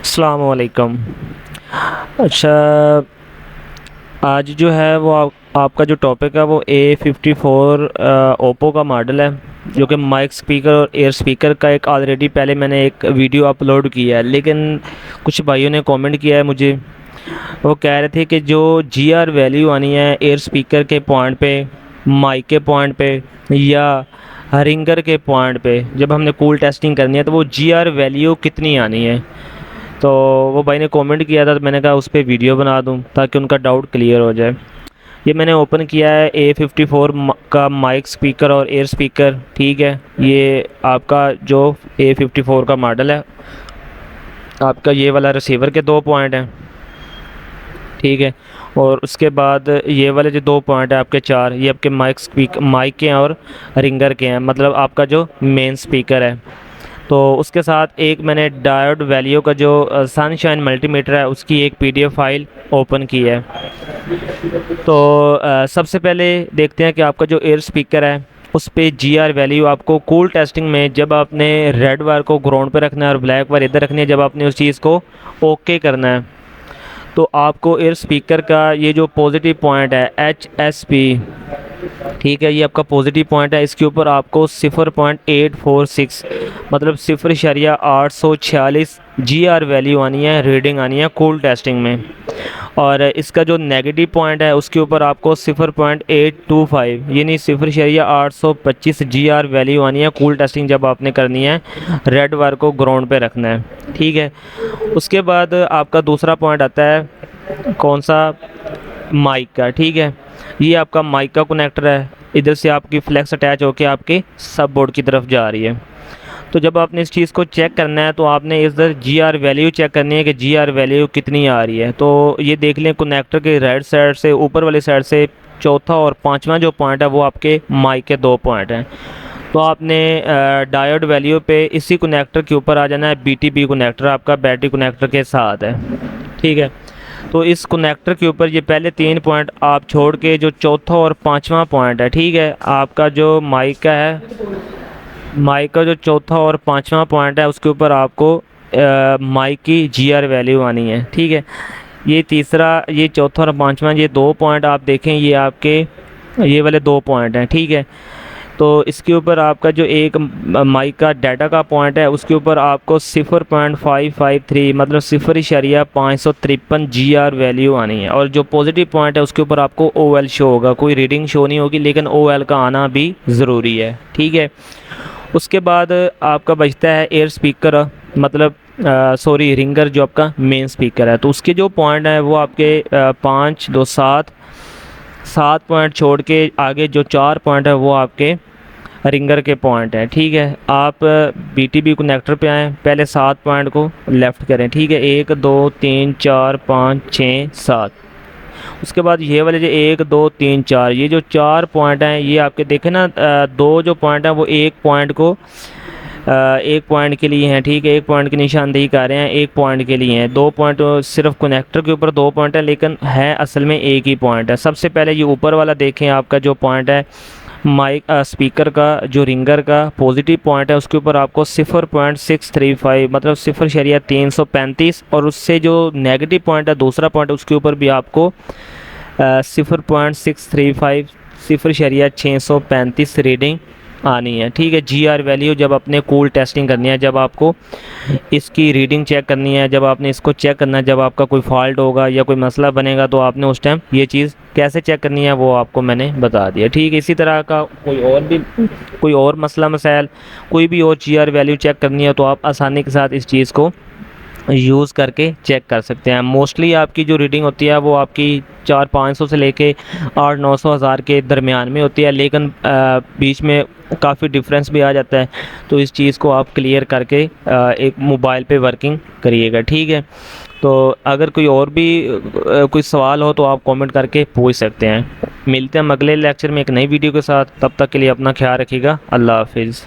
अस्सलाम वालेकुम। अच्छा, आज जो है वो आपका जो टॉपिक है वो A54 ओप्पो का मॉडल है, जो कि माइक स्पीकर और एयर स्पीकर का एक ऑलरेडी पहले मैंने एक वीडियो अपलोड किया है, लेकिन कुछ भाइयों ने कमेंट किया है मुझे। वो कह रहे थे कि जो GR वैल्यू आनी है एयर स्पीकर के पॉइंट पे, माइक के पॉइंट पे या रिंगर के पॉइंट पे, जब हमने कूल टेस्टिंग करनी है तो वो GR वैल्यू कितनी आनी है। तो वो भाई ने कमेंट किया था, तो मैंने कहा उस पर वीडियो बना दूं ताकि उनका डाउट क्लियर हो जाए। ये मैंने ओपन किया है A54 का माइक स्पीकर और एयर स्पीकर। ठीक है, ये आपका जो A54 का मॉडल है, आपका ये वाला रिसीवर के 2 पॉइंट हैं। ठीक है, और उसके बाद ये वाले जो 2 पॉइंट हैं आपके 4, ये आपके माइक के हैं और रिंगर के हैं, मतलब आपका जो मेन स्पीकर है। तो उसके साथ एक मैंने डायोड वैल्यू का जो सनशाइन मल्टीमीटर है उसकी एक PDF फाइल ओपन की है। तो सबसे पहले देखते हैं कि आपका जो एयर स्पीकर है उस पे GR वैल्यू आपको कूल टेस्टिंग में, जब आपने रेड वायर को ग्राउंड पे रखना है और ब्लैक वायर इधर रखनी है, जब आपने उस चीज़ को ओके करना है तो आपको एयर स्पीकर का ये जो पॉजिटिव पॉइंट है HSP, ठीक है, ये आपका पॉजिटिव पॉइंट है, इसके ऊपर आपको 0.846 मतलब 0.846 GR वैल्यू आनी है, रीडिंग आनी है कूल टेस्टिंग में। और इसका जो नेगेटिव पॉइंट है उसके ऊपर आपको 0.825 यानी 0.825 GR वैल्यू आनी है कूल टेस्टिंग, जब आपने करनी है रेड वायर को ग्राउंड पे रखना है। ठीक है, उसके बाद आपका दूसरा पॉइंट आता है कौन सा, माइक का। ठीक है, ये आपका माइक का कनेक्टर है, इधर से आपकी फ्लेक्स अटैच होकर आपके सब बोर्ड की तरफ जा रही है। तो जब आपने इस चीज़ को चेक करना है तो आपने इधर GR वैल्यू चेक करनी है कि GR वैल्यू कितनी आ रही है। तो ये देख लें, कनेक्टर के राइट साइड से, ऊपर वाली साइड से चौथा और पांचवा जो पॉइंट है वो आपके माइक के 2 पॉइंट हैं। तो आपने डायोड वैल्यू पे इसी कनेक्टर के ऊपर आ जाना है। BTB कनेक्टर आपका बैटरी कनेक्टर के साथ है। ठीक है, तो इस कनेक्टर के ऊपर ये पहले 3 पॉइंट आप छोड़ के जो चौथा और पांचवा पॉइंट है, ठीक है, आपका जो माइक का है, माइक का जो चौथा और पांचवा पॉइंट है उसके ऊपर आपको माइक की GR वैल्यू आनी है। ठीक है, ये तीसरा, ये चौथा और पांचवा, ये 2 पॉइंट आप देखें, ये आपके ये वाले 2 पॉइंट हैं। ठीक है, तो इसके ऊपर आपका जो एक माइक का डाटा का पॉइंट है उसके ऊपर आपको 0.553 मतलब 0.553 GR वैल्यू आनी है। और जो पॉजिटिव पॉइंट है उसके ऊपर आपको OL शो होगा, कोई रीडिंग शो नहीं होगी, लेकिन OL का आना भी ज़रूरी है। ठीक है, उसके बाद आपका बचता है एयर स्पीकर, मतलब सॉरी रिंगर, जो आपका मेन स्पीकर है। तो उसके जो पॉइंट है वो आपके 5 2 7 पॉइंट छोड़ के आगे जो 4 पॉइंट है वो आपके रिंगर के पॉइंट है। ठीक है, आप BTB कनेक्टर पे आएँ, पहले 7 पॉइंट को लेफ़्ट करें। ठीक है, 1 2 3 4 5 6 7। उसके बाद ये वाले जो 1 2 3 4, ये जो 4 पॉइंट हैं ये आपके देखें ना, 2 जो पॉइंट हैं वो 1 पॉइंट को 1 पॉइंट के लिए हैं। ठीक है, 1 पॉइंट की निशानदेही कर रहे हैं, 1 पॉइंट के लिए हैं। 2 पॉइंट सिर्फ कनेक्टर के ऊपर 2 पॉइंट है, लेकिन है असल में एक ही पॉइंट है। सबसे पहले ये ऊपर वाला देखें, आपका जो पॉइंट है माइक स्पीकर का, जो रिंगर का पॉजिटिव पॉइंट है उसके ऊपर आपको 0.635 मतलब 0.335, और उससे जो नेगेटिव पॉइंट है दूसरा पॉइंट उसके ऊपर भी आपको 0.635 0.635 रीडिंग आनी है। ठीक है, GR वैल्यू जब अपने कूल टेस्टिंग करनी है, जब आपको इसकी रीडिंग चेक करनी है, जब आपने इसको चेक करना है, जब आपका कोई फॉल्ट होगा या कोई मसला बनेगा तो आपने उस टाइम ये चीज़ कैसे चेक करनी है वो आपको मैंने बता दिया। ठीक है, इसी तरह का कोई और मसला मसाइल, कोई भी और GR वैल्यू चेक करनी है तो आप आसानी के साथ इस चीज़ को यूज़ करके चेक कर सकते हैं। मोस्टली आपकी जो रीडिंग होती है वो आपकी 400-500 से लेके 800-900 हज़ार के दरमियान में होती है, लेकिन बीच में काफ़ी डिफरेंस भी आ जाता है। तो इस चीज़ को आप क्लियर करके एक मोबाइल पे वर्किंग करिएगा। ठीक है, तो अगर कोई और भी कोई सवाल हो तो आप कमेंट करके पूछ सकते हैं। मिलते हैं हम अगले लेक्चर में एक नई वीडियो के साथ, तब तक के लिए अपना ख्याल रखिएगा। अल्लाह हाफिज़।